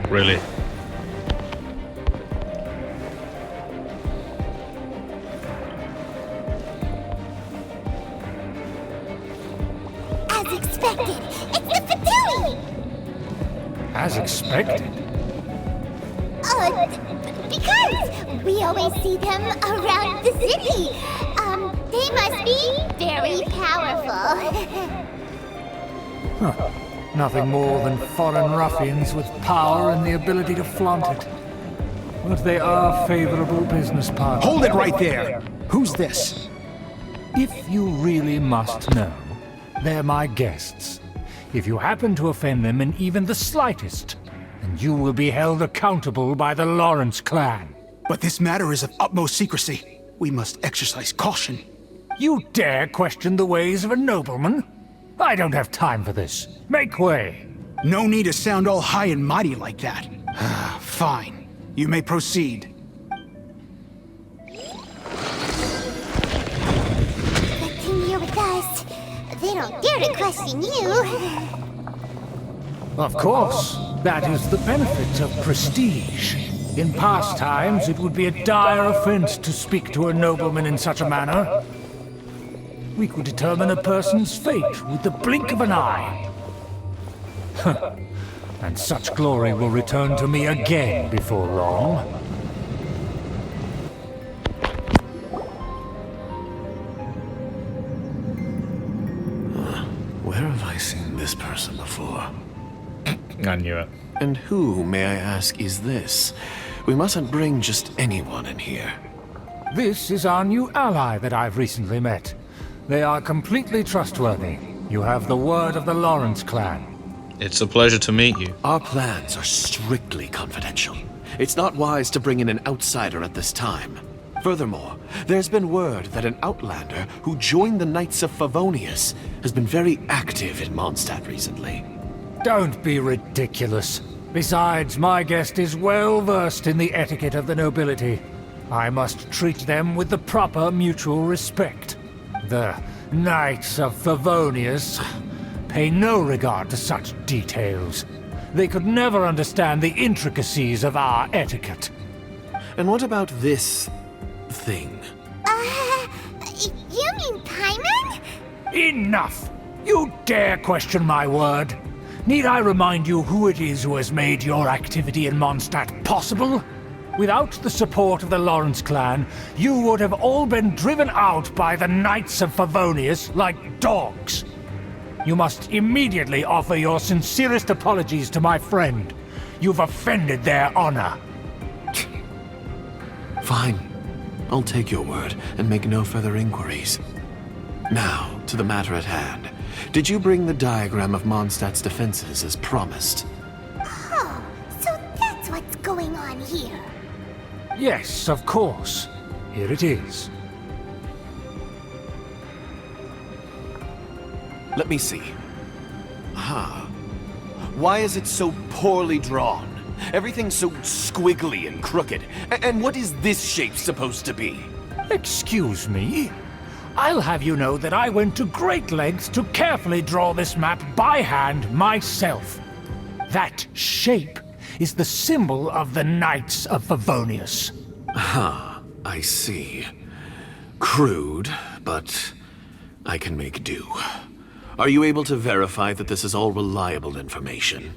Really? expected! It's the Fatui! As expected. Because we always see them around the city. They must be very powerful. Nothing more than foreign ruffians with power and the ability to flaunt it. But they are favorable business partners. Hold it right there! Who's this? If you really must know, they're my guests. If you happen to offend them in even the slightest, then you will be held accountable by the Lawrence clan. But this matter is of utmost secrecy. We must exercise caution. You dare question the ways of a nobleman? I don't have time for this. Make way. No need to sound all high and mighty like that. Fine. You may proceed. Good thing you're with us. They don't dare to question you. Of course. That is the benefit of prestige. In past times, it would be a dire offense to speak to a nobleman in such a manner. We could determine a person's fate with the blink of an eye. And such glory will return to me again before long. Where have I seen this person before? I knew it. And who, may I ask, is this? We mustn't bring just anyone in here. This is our new ally that I've recently met. They are completely trustworthy. You have the word of the Lawrence clan. It's a pleasure to meet you. Our plans are strictly confidential. It's not wise to bring in an outsider at this time. Furthermore, there's been word that an outlander who joined the Knights of Favonius has been very active in Mondstadt recently. Don't be ridiculous. Besides, my guest is well versed in the etiquette of the nobility. I must treat them with the proper mutual respect. The Knights of Favonius pay no regard to such details. They could never understand the intricacies of our etiquette. And what about this thing? You mean Paimon? Enough! You dare question my word? Need I remind you who it is who has made your activity in Mondstadt possible? Without the support of the Lawrence clan, you would have all been driven out by the Knights of Favonius like dogs. You must immediately offer your sincerest apologies to my friend. You've offended their honor. Fine. I'll take your word and make no further inquiries. Now, to the matter at hand. Did you bring the diagram of Mondstadt's defenses as promised? Oh, so that's what's going on here. Yes, of course. Here it is. Let me see. Aha. Why is it so poorly drawn? Everything's so squiggly and crooked. And what is this shape supposed to be? Excuse me? I'll have you know that I went to great lengths to carefully draw this map by hand myself. That shape is the symbol of the Knights of Favonius. Ah, I see. Crude, but I can make do. Are you able to verify that this is all reliable information?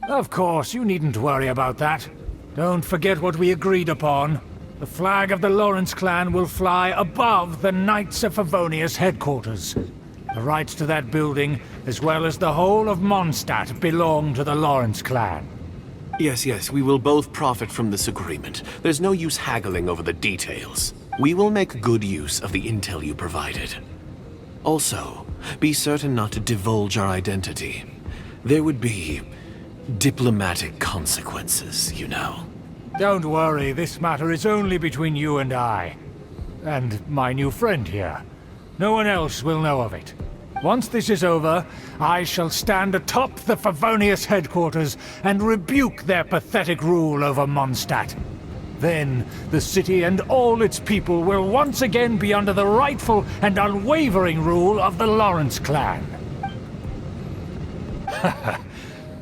Of course, you needn't worry about that. Don't forget what we agreed upon. The flag of the Lawrence clan will fly above the Knights of Favonius headquarters. The rights to that building, as well as the whole of Mondstadt, belong to the Lawrence clan. Yes, we will both profit from this agreement. There's no use haggling over the details. We will make good use of the intel you provided. Also, be certain not to divulge our identity. There would be diplomatic consequences, you know. Don't worry, this matter is only between you and I. And my new friend here. No one else will know of it. Once this is over, I shall stand atop the Favonius headquarters and rebuke their pathetic rule over Mondstadt. Then, the city and all its people will once again be under the rightful and unwavering rule of the Lawrence clan.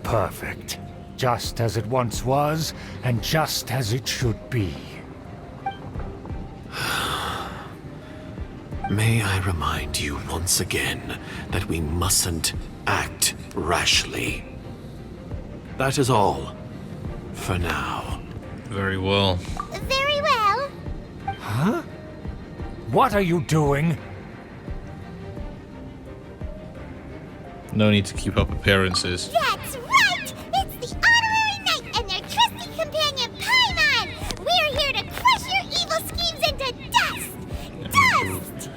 Perfect. Just as it once was, and just as it should be. May I remind you once again that we mustn't act rashly. That is all. For now. Very well. Very well. Huh? What are you doing? No need to keep up appearances. That's right! It's the Honorary Knight and their trusty companion, Paimon! We're here to crush your evil schemes into dust! Dust!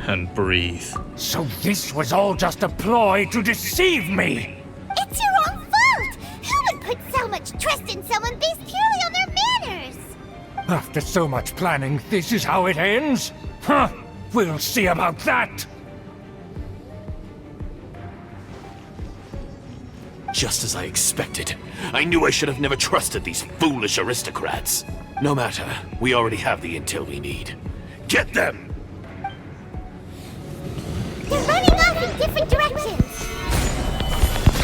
And breathe. So this was all just a ploy to deceive me! It's your own fault! Who would put so much trust in someone based purely on their manners? After so much planning, this is how it ends? Huh! We'll see about that! Just as I expected. I knew I should have never trusted these foolish aristocrats. No matter, we already have the intel we need. Get them! They're running off in different directions.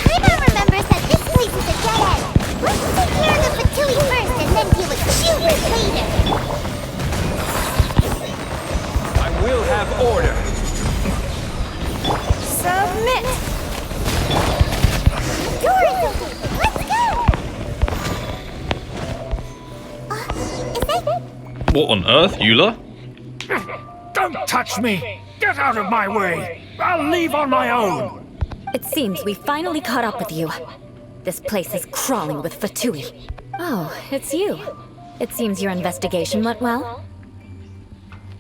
Paimon remembers that this place is a dead end. Let's take care of the Fatui first and then deal with Schubert later. I will have order. Submit! The door is open. Let's go! Is that... What on earth, Eula? Don't touch me! Get out of my way! I'll leave on my own! It seems we finally caught up with you. This place is crawling with Fatui. Oh, it's you. It seems your investigation went well.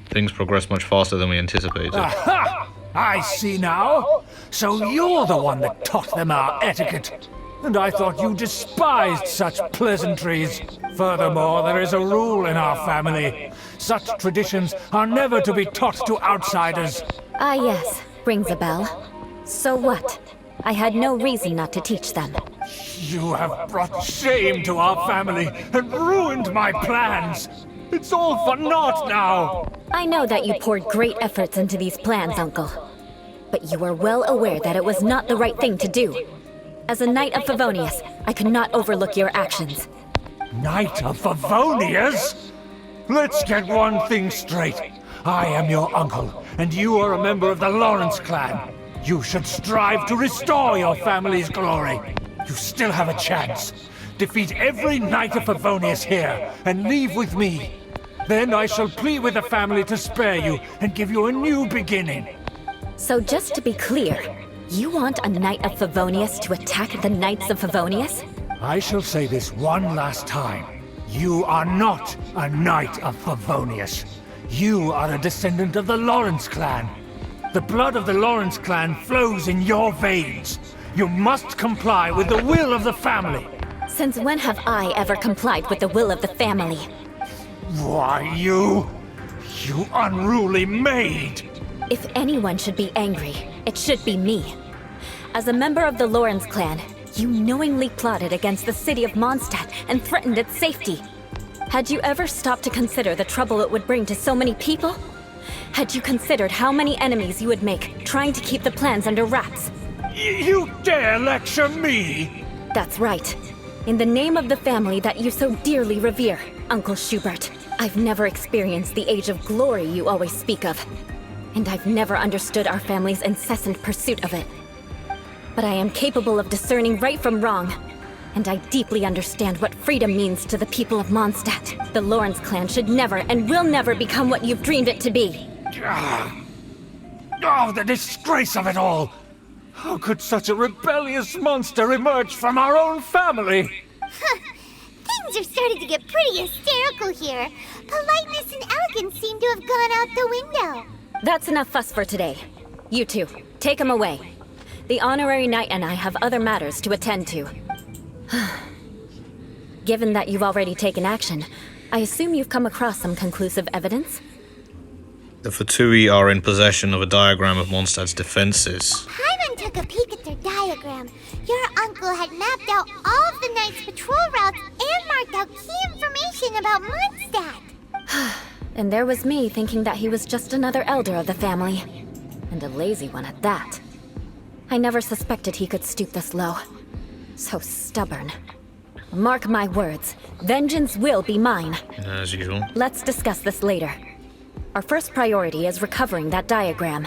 Things progress much faster than we anticipated. Aha! I see now. So you're the one that taught them our etiquette. And I thought you despised such pleasantries. Furthermore, there is a rule in our family. Such traditions are never to be taught to outsiders. Ah yes, rings a bell. So what? I had no reason not to teach them. You have brought shame to our family and ruined my plans. It's all for naught now. I know that you poured great efforts into these plans, Uncle. But you were well aware that it was not the right thing to do. As a Knight of Favonius, I could not overlook your actions. Knight of Favonius? Let's get one thing straight. I am your uncle, and you are a member of the Lawrence clan. You should strive to restore your family's glory. You still have a chance. Defeat every Knight of Favonius here, and leave with me. Then I shall plead with the family to spare you and give you a new beginning. So just to be clear, you want a Knight of Favonius to attack the Knights of Favonius? I shall say this one last time. You are not a Knight of Favonius. You are a descendant of the Lawrence clan. The blood of the Lawrence clan flows in your veins. You must comply with the will of the family. Since when have I ever complied with the will of the family? Why, you unruly maid! If anyone should be angry, it should be me. As a member of the Lawrence clan, you knowingly plotted against the city of Mondstadt and threatened its safety. Had you ever stopped to consider the trouble it would bring to so many people? Had you considered how many enemies you would make trying to keep the plans under wraps? You dare lecture me? That's right. In the name of the family that you so dearly revere, Uncle Schubert, I've never experienced the age of glory you always speak of. And I've never understood our family's incessant pursuit of it. But I am capable of discerning right from wrong. And I deeply understand what freedom means to the people of Mondstadt. The Lawrence clan should never and will never become what you've dreamed it to be. Oh, the disgrace of it all! How could such a rebellious monster emerge from our own family? Things are starting to get pretty hysterical here. Politeness and elegance seem to have gone out the window. That's enough fuss for today. You two, take him away. The Honorary Knight and I have other matters to attend to. Given that you've already taken action, I assume you've come across some conclusive evidence? The Fatui are in possession of a diagram of Mondstadt's defenses. Paimon took a peek at their diagram. Your uncle had mapped out all of the Knight's patrol routes and marked out key information about Mondstadt. And there was me thinking that he was just another elder of the family. And a lazy one at that. I never suspected he could stoop this low. So stubborn. Mark my words, vengeance will be mine. As usual. Let's discuss this later. Our first priority is recovering that diagram.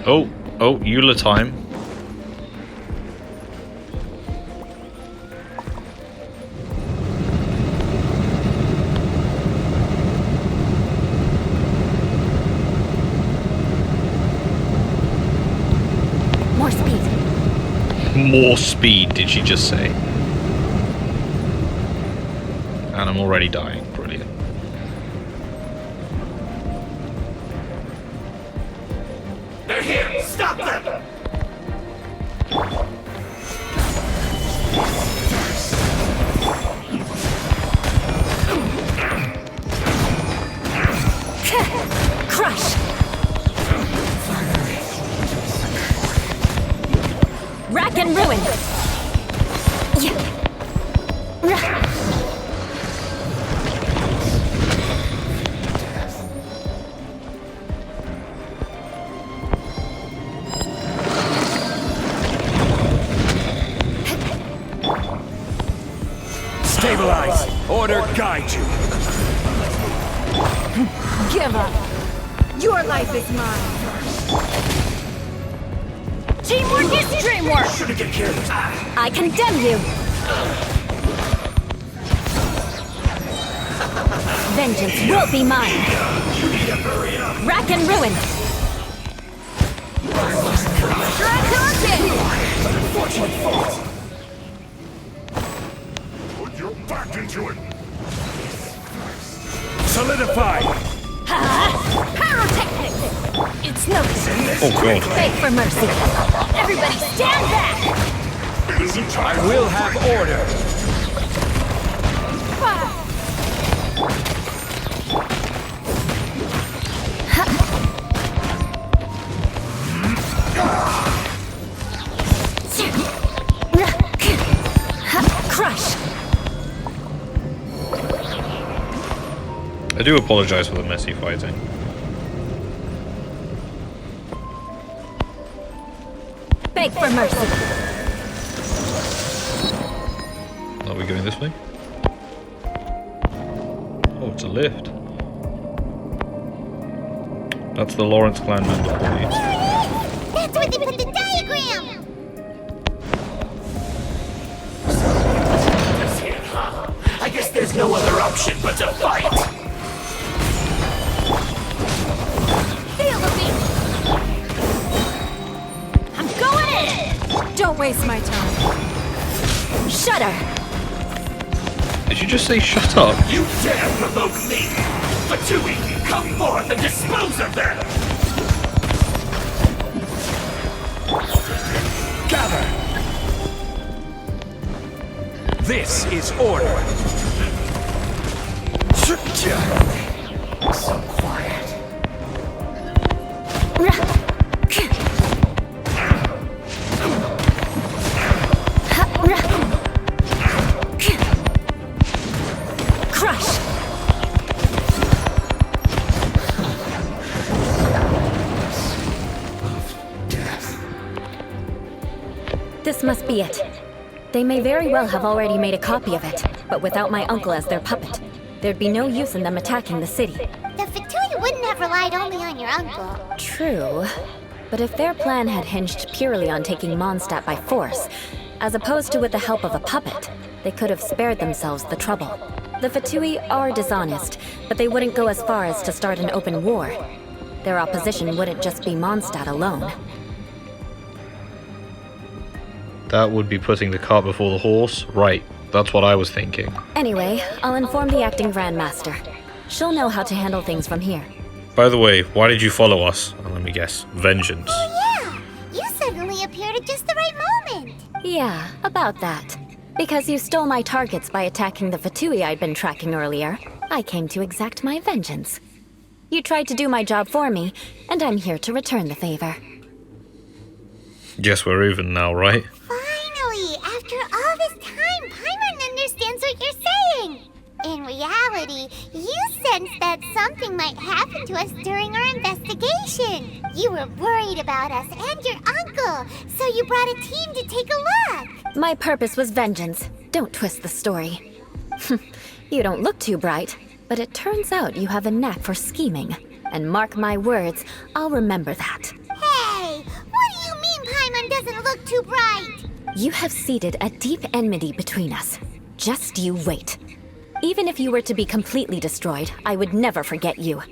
Oh, Eula time. More speed. More speed, did she just say? And I'm already dying. Brilliant. They're here! Stop them! Crush! Rack and ruin! Stabilize. Order guide you. Give up! Your life is mine! Teamwork is dreamwork! Shouldn't get careless. I condemn you! Vengeance will be mine! You need to hurry up. Rack and ruin! Unfortunate fault. Put your back into it. Solidify. Pyrotechnics! It's no good. Oh god. Beg for mercy. Everybody stand back! I will have order. Crush! I do apologize for the messy fighting. Beg for mercy. Are we going this way? Oh, it's a lift. That's the Lawrence clan member beliefs. That's where they put the diagram! I guess there's no other option but to fight. Feel the beat! I'm going in! Don't waste my time. Shudder! Did you just say shut up? You dare provoke me! Fatui, come forth and dispose of them! Gather. This is order. So quiet. Crush! This must be it. They may very well have already made a copy of it, but without my uncle as their puppet, there'd be no use in them attacking the city. The Fatui wouldn't have relied only on your uncle. True. But if their plan had hinged purely on taking Mondstadt by force, as opposed to with the help of a puppet, they could have spared themselves the trouble. The Fatui are dishonest, but they wouldn't go as far as to start an open war. Their opposition wouldn't just be Mondstadt alone. That would be putting the cart before the horse? Right, that's what I was thinking. Anyway, I'll inform the acting Grandmaster. She'll know how to handle things from here. By the way, why did you follow us? Let me guess. Vengeance. Oh yeah! You suddenly appeared at just the right moment! Yeah, about that. Because you stole my targets by attacking the Fatui I'd been tracking earlier, I came to exact my vengeance. You tried to do my job for me, and I'm here to return the favor. Guess we're even now, right? Finally! After all this time, Paimon understands what you're saying! In reality, you sensed that something might happen to us during our investigation. You were worried about us and your uncle, so you brought a team to take a look. My purpose was vengeance. Don't twist the story. You don't look too bright. But it turns out you have a knack for scheming. And mark my words, I'll remember that. Hey, what do you mean Paimon doesn't look too bright? You have seeded a deep enmity between us. Just you wait. Even if you were to be completely destroyed, I would never forget you.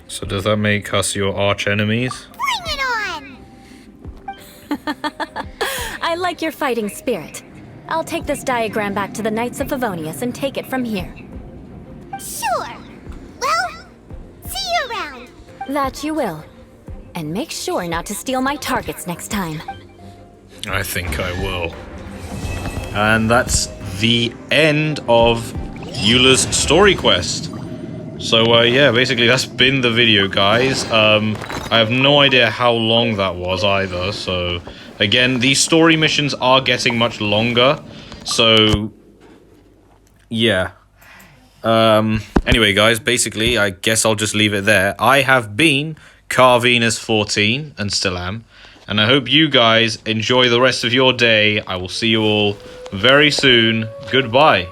So does that make us your arch enemies? Bring it on! I like your fighting spirit. I'll take this diagram back to the Knights of Favonius and take it from here. Sure. Well, see you around. That you will. And make sure not to steal my targets next time. I think I will. And that's the end of Eula's story quest. So yeah, basically that's been the video, guys. I have no idea how long that was either. So again, these story missions are getting much longer. So yeah. Anyway, guys, basically, I guess I'll just leave it there. I have been Carvenus14 and still am. And I hope you guys enjoy the rest of your day. I will see you all very soon. Goodbye.